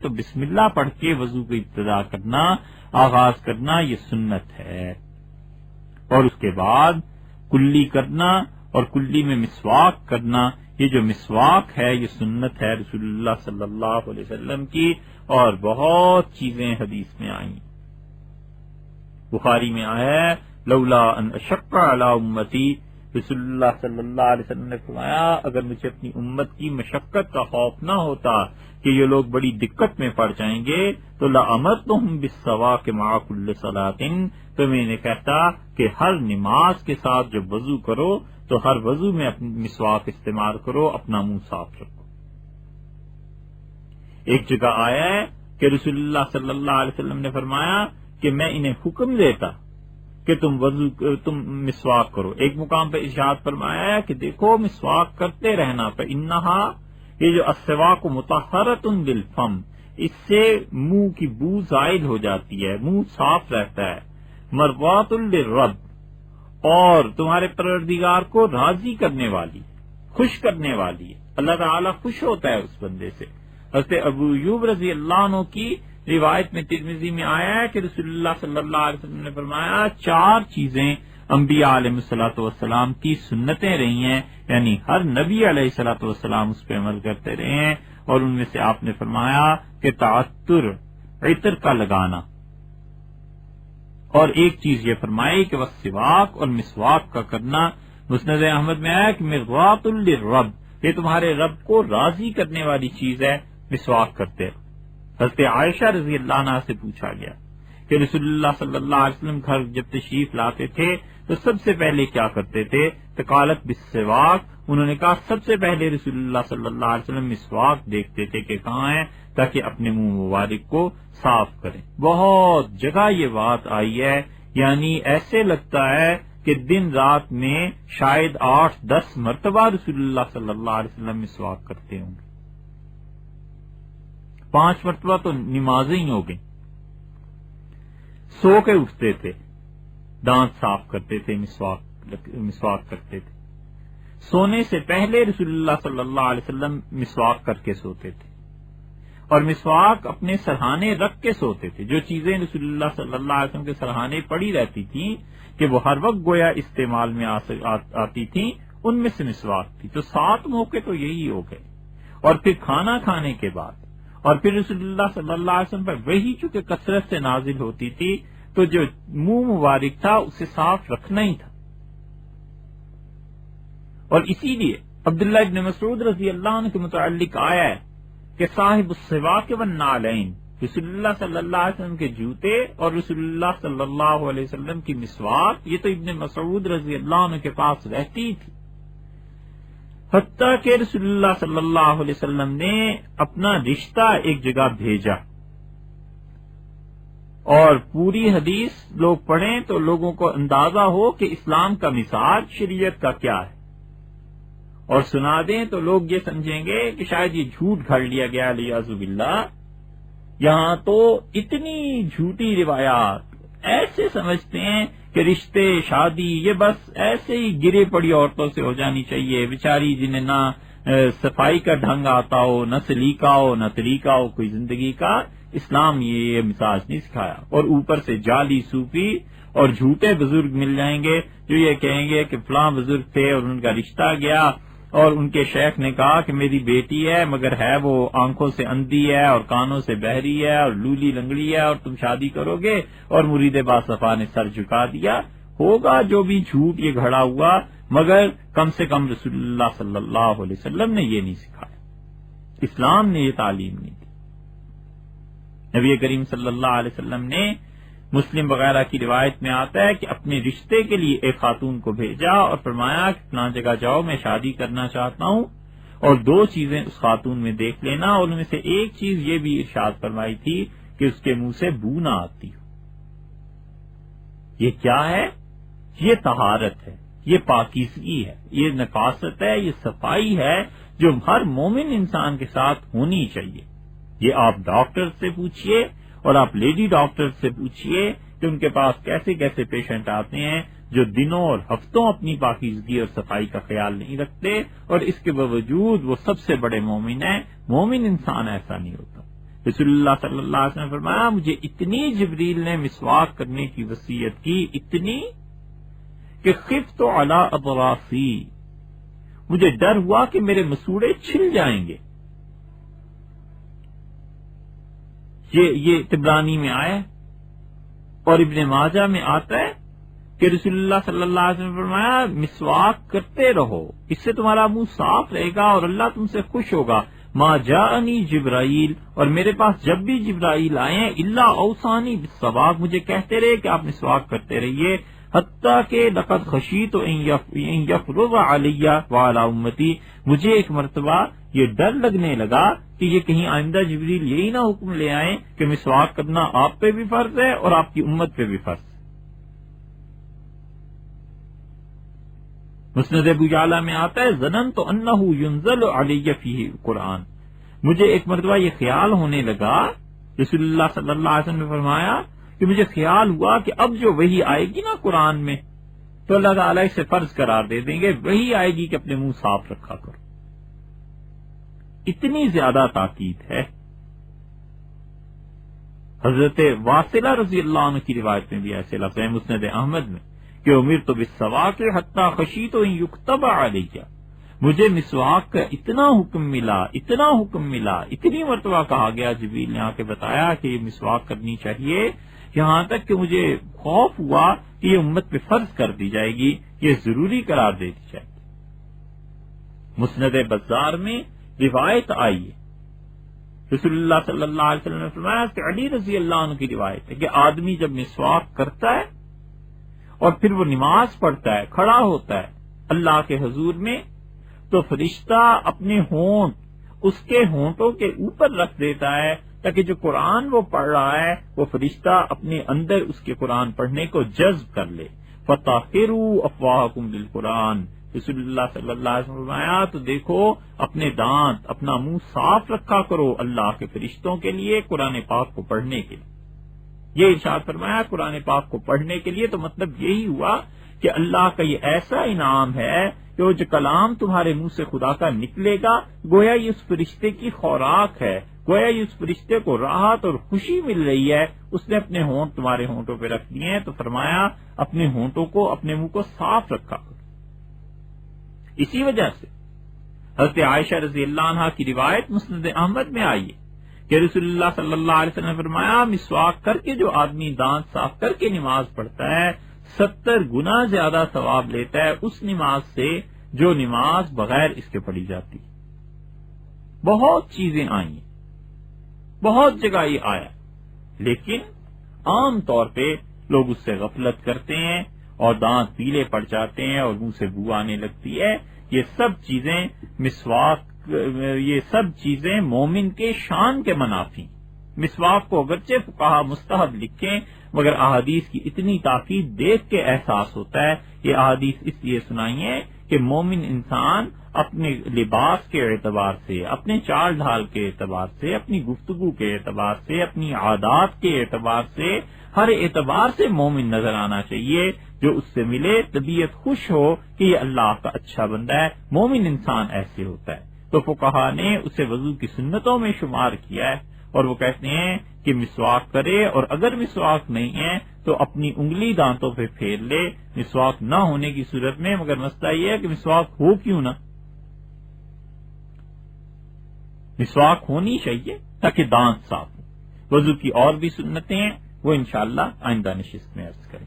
تو بسم اللہ پڑھ کے وضو کی ابتدا کرنا، آغاز کرنا، یہ سنت ہے. اور اس کے بعد کلی کرنا اور کلی میں مسواک کرنا، یہ جو مسواک ہے یہ سنت ہے رسول اللہ صلی اللہ علیہ وسلم کی، اور بہت چیزیں حدیث میں آئیں. بخاری میں آیا ہے لولا ان اشق علی امتی، رسول اللہ صلی اللہ علیہ وسلم نے فرمایا اگر مجھے اپنی امت کی مشقت کا خوف نہ ہوتا کہ یہ لوگ بڑی دقت میں پڑ جائیں گے تو لامرتہم بالسواک مع کل صلاۃ، تو میں نے کہتا کہ ہر نماز کے ساتھ جب وضو کرو تو ہر وضو میں اپنی مسواک استعمال کرو، اپنا منہ صاف رکھو. ایک جگہ آیا ہے کہ رسول اللہ صلی اللہ علیہ وسلم نے فرمایا کہ میں انہیں حکم دیتا کہ تم مسواک کرو. ایک مقام پہ ارشاد فرمایا ہے کہ دیکھو مسواک کرتے رہنا، فإنہا، یہ جو السواک مطہرۃ للفم، اس سے منہ کی بو زائل ہو جاتی ہے، منہ صاف رہتا ہے. مرضات للرب، اور تمہارے پروردگار کو راضی کرنے والی، خوش کرنے والی ہے. اللہ تعالیٰ خوش ہوتا ہے اس بندے سے. حضرت ابو ایوب رضی اللہ عنہ کی روایت میں ترمذی میں آیا ہے کہ رسول اللہ صلی اللہ علیہ وسلم نے فرمایا 4 چیزیں انبیاء علیہ الصلوۃ والسلام کی سنتیں رہی ہیں، یعنی ہر نبی علیہ الصلوۃ والسلام اس پہ عمل کرتے رہے ہیں. اور ان میں سے آپ نے فرمایا کہ تعطر، عطر کا لگانا، اور ایک چیز یہ فرمائی کہ والسواک، اور مسواک کا کرنا. مسند احمد میں آیا کہ مرضات للرب، یہ تمہارے رب کو راضی کرنے والی چیز ہے، مسواک کرتے. حضرت عائشہ رضی اللہ عنہ سے پوچھا گیا کہ رسول اللہ صلی اللہ علیہ وسلم گھر جب تشریف لاتے تھے تو سب سے پہلے کیا کرتے تھے؟ فقالت بالسواک، انہوں نے کہا سب سے پہلے رسول اللہ صلی اللہ علیہ وسلم مسواک دیکھتے تھے کہ کہاں ہے، تاکہ اپنے منہ مبارک کو صاف کریں. بہت جگہ یہ بات آئی ہے، یعنی ایسے لگتا ہے کہ دن رات میں شاید 8-10 مرتبہ رسول اللہ صلی اللہ علیہ وسلم مسواک کرتے ہوں گے. 5 مرتبہ تو نمازیں ہی ہو گئی. سو کے اٹھتے تھے، دانت صاف کرتے تھے، مسواک کرتے تھے. سونے سے پہلے رسول اللہ صلی اللہ علیہ وسلم مسواک کر کے سوتے تھے، اور مسواک اپنے سرہانے رکھ کے سوتے تھے. جو چیزیں رسول اللہ صلی اللہ علیہ وسلم کے سرہانے پڑی رہتی تھیں کہ وہ ہر وقت گویا استعمال میں آتی تھیں، ان میں سے مسواک تھی. تو 7 موقع تو یہی ہو گئے. اور پھر کھانا کھانے کے بعد، اور پھر رسول اللہ صلی اللہ علیہ وسلم پر وہی چونکہ کثرت سے نازل ہوتی تھی تو جو منہ مبارک تھا اسے صاف رکھنا ہی تھا. اور اسی لیے عبداللہ ابن مسعود رضی اللہ عنہ کے متعلق آیا ہے کہ صاحب السواک والنعلین، رسول اللہ صلی اللہ علیہ وسلم کے جوتے اور رسول اللہ صلی اللہ علیہ وسلم کی مسواک، یہ تو ابن مسعود رضی اللہ عنہ کے پاس رہتی تھی. حتیٰ کہ رسول اللہ صلی اللہ علیہ وسلم نے اپنا رشتہ ایک جگہ بھیجا، اور پوری حدیث لوگ پڑھیں تو لوگوں کو اندازہ ہو کہ اسلام کا مزاج شریعت کا کیا ہے، اور سنا دیں تو لوگ یہ سمجھیں گے کہ شاید یہ جھوٹ گھڑ لیا گیا علیہ باللہ. یہاں تو اتنی جھوٹی روایات، ایسے سمجھتے ہیں کہ رشتے شادی یہ بس ایسے ہی گرے پڑی عورتوں سے ہو جانی چاہیے، بیچاری جنہیں نہ صفائی کا ڈھنگ آتا ہو، نہ سلیقہ ہو، نہ طریقہ ہو کوئی زندگی کا. اسلام یہ مزاج نہیں سکھایا. اور اوپر سے جعلی صوفی اور جھوٹے بزرگ مل جائیں گے جو یہ کہیں گے کہ فلاں بزرگ تھے اور ان کا رشتہ گیا اور ان کے شیخ نے کہا کہ میری بیٹی ہے مگر ہے وہ آنکھوں سے اندھی ہے اور کانوں سے بہری ہے اور لولی لنگڑی ہے اور تم شادی کرو گے، اور مرید باصفا نے سر جھکا دیا. ہوگا جو بھی جھوٹ یہ گھڑا ہوا، مگر کم سے کم رسول اللہ صلی اللہ علیہ وسلم نے یہ نہیں سکھایا، اسلام نے یہ تعلیم نہیں دی. نبی کریم صلی اللہ علیہ وسلم نے، مسلم وغیرہ کی روایت میں آتا ہے کہ اپنے رشتے کے لیے ایک خاتون کو بھیجا اور فرمایا کہ فلاں جگہ جاؤ، میں شادی کرنا چاہتا ہوں، اور 2 چیزیں اس خاتون میں دیکھ لینا، اور ان میں سے ایک چیز یہ بھی ارشاد فرمائی تھی کہ اس کے منہ سے بو نہ آتی ہو. یہ کیا ہے؟ یہ طہارت ہے، یہ پاکیزگی ہے، یہ نفاست ہے، یہ صفائی ہے جو ہر مومن انسان کے ساتھ ہونی چاہیے. یہ آپ ڈاکٹر سے پوچھئے اور آپ لیڈی ڈاکٹر سے پوچھئے کہ ان کے پاس کیسے کیسے پیشنٹ آتے ہیں جو دنوں اور ہفتوں اپنی پاکیزگی اور صفائی کا خیال نہیں رکھتے، اور اس کے باوجود وہ سب سے بڑے مومن ہیں. مومن انسان ایسا نہیں ہوتا. رسول اللہ صلی اللہ علیہ وسلم نے فرمایا مجھے اتنی جبریل نے مسواک کرنے کی وصیت کی، اتنی کہ خفت علی اطرافی، مجھے ڈر ہوا کہ میرے مسوڑے چھل جائیں گے. یہ طبرانی میں آیا اور ابن ماجہ میں آتا ہے کہ رسول اللہ صلی اللہ علیہ وسلم نے فرمایا مسواک کرتے رہو، اس سے تمہارا منہ صاف رہے گا اور اللہ تم سے خوش ہوگا. ما جاءنی جبرائیل، اور میرے پاس جب بھی جبرائیل آئے الا اوصانی بالصواک، مجھے کہتے رہے کہ آپ مسواک کرتے رہیے، حتیٰ کہ لقد خشیت ان یفرض علی وعلی امتی، مجھے ایک مرتبہ یہ ڈر لگنے لگا کہ یہ کہیں آئندہ جبریل یہی نہ حکم لے آئیں کہ مسواک کرنا آپ پہ بھی فرض ہے اور آپ کی امت پہ بھی فرض ہے. مسند ابو یعلا میں آتا ہے ظننت انہ ینزل علی فیہ القرآن، مجھے ایک مرتبہ یہ خیال ہونے لگا، رسول اللہ صلی اللہ علیہ وسلم نے فرمایا کہ مجھے خیال ہوا کہ اب جو وحی آئے گی نا قرآن میں تو اللہ تعالیٰ اسے فرض قرار دے دیں گے، وحی آئے گی کہ اپنے منہ صاف رکھا کرو. اتنی زیادہ تاکید ہے. حضرت واصلہ رضی اللہ عنہ کی روایت میں بھی ایسے لفظ ہیں مسند احمد میں کہ امرت بالسواک حتی خشیت ان یکتب علی، مجھے مسواک کا اتنا حکم ملا، اتنا حکم ملا، اتنی مرتبہ کہا گیا، جبریل نے آ کے بتایا کہ یہ مسواک کرنی چاہیے، یہاں تک کہ مجھے خوف ہوا کہ یہ امت پہ فرض کر دی جائے گی، یہ ضروری قرار دے دی جائے گی. مسند بزار میں روایت آئی ہے، رسول اللہ صلی اللہ علیہ وسلم نے فرمایا کہ علی رضی اللہ عنہ کی روایت ہے کہ آدمی جب مسواک کرتا ہے اور پھر وہ نماز پڑھتا ہے، کھڑا ہوتا ہے اللہ کے حضور میں، تو فرشتہ اپنے ہونٹ اس کے ہونٹوں کے اوپر رکھ دیتا ہے تاکہ جو قرآن وہ پڑھ رہا ہے وہ فرشتہ اپنے اندر اس کے قرآن پڑھنے کو جذب کر لے. فطہروا افواہکم بالقرآن، رسول اللہ صلی اللہ علیہ وسلم فرمایا تو دیکھو اپنے دانت، اپنا منہ صاف رکھا کرو اللہ کے فرشتوں کے لیے قرآن پاک کو پڑھنے کے لیے. یہ ارشاد فرمایا قرآن پاک کو پڑھنے کے لیے، تو مطلب یہی ہوا کہ اللہ کا یہ ایسا انعام ہے کہ وہ جو کلام تمہارے منہ سے خدا کا نکلے گا گویا یہ اس فرشتے کی خوراک ہے، گویا یہ اس فرشتے کو راحت اور خوشی مل رہی ہے، اس نے اپنے ہونٹ تمہارے ہونٹوں پہ رکھ دیے ہیں. تو فرمایا اپنے ہونٹوں کو، اپنے منہ کو صاف رکھا. اسی وجہ سے حضرت عائشہ رضی اللہ عنہا کی روایت مسند احمد میں آئی ہے کہ رسول اللہ صلی اللہ علیہ وسلم نے فرمایا مسواک کر کے جو آدمی دانت صاف کر کے نماز پڑھتا ہے 70 گنا زیادہ ثواب لیتا ہے اس نماز سے جو نماز بغیر اس کے پڑھی جاتی. بہت چیزیں آئی، بہت جگہ یہ آیا، لیکن عام طور پہ لوگ اس سے غفلت کرتے ہیں اور دانت پیلے پڑ جاتے ہیں اور منہ سے بو آنے لگتی ہے. یہ سب چیزیں مسواک، یہ سب چیزیں مومن کے شان کے منافی. مسواک کو اگرچہ فقہا مستحب لکھیں مگر احادیث کی اتنی تاکید دیکھ کے احساس ہوتا ہے. یہ احادیث اس لیے سنائی ہے کہ مومن انسان اپنے لباس کے اعتبار سے، اپنے چال ڈھال کے اعتبار سے، اپنی گفتگو کے اعتبار سے، اپنی عادات کے اعتبار سے، ہر اعتبار سے مومن نظر آنا چاہیے. جو اس سے ملے طبیعت خوش ہو کہ یہ اللہ کا اچھا بندہ ہے. مومن انسان ایسے ہوتا ہے. تو فقہا نے اسے وضو کی سنتوں میں شمار کیا ہے اور وہ کہتے ہیں کہ مسواک کرے، اور اگر مسواک نہیں ہے تو اپنی انگلی دانتوں پہ پھیر لے مسواک نہ ہونے کی صورت میں. مگر مسئلہ یہ ہے کہ مسواک ہو کیوں نہ، مسواک ہونی چاہیے تاکہ دانت صاف ہو. وضو کی اور بھی سنتیں ہیں وہ انشاءاللہ آئندہ نشست میں عرض کریں.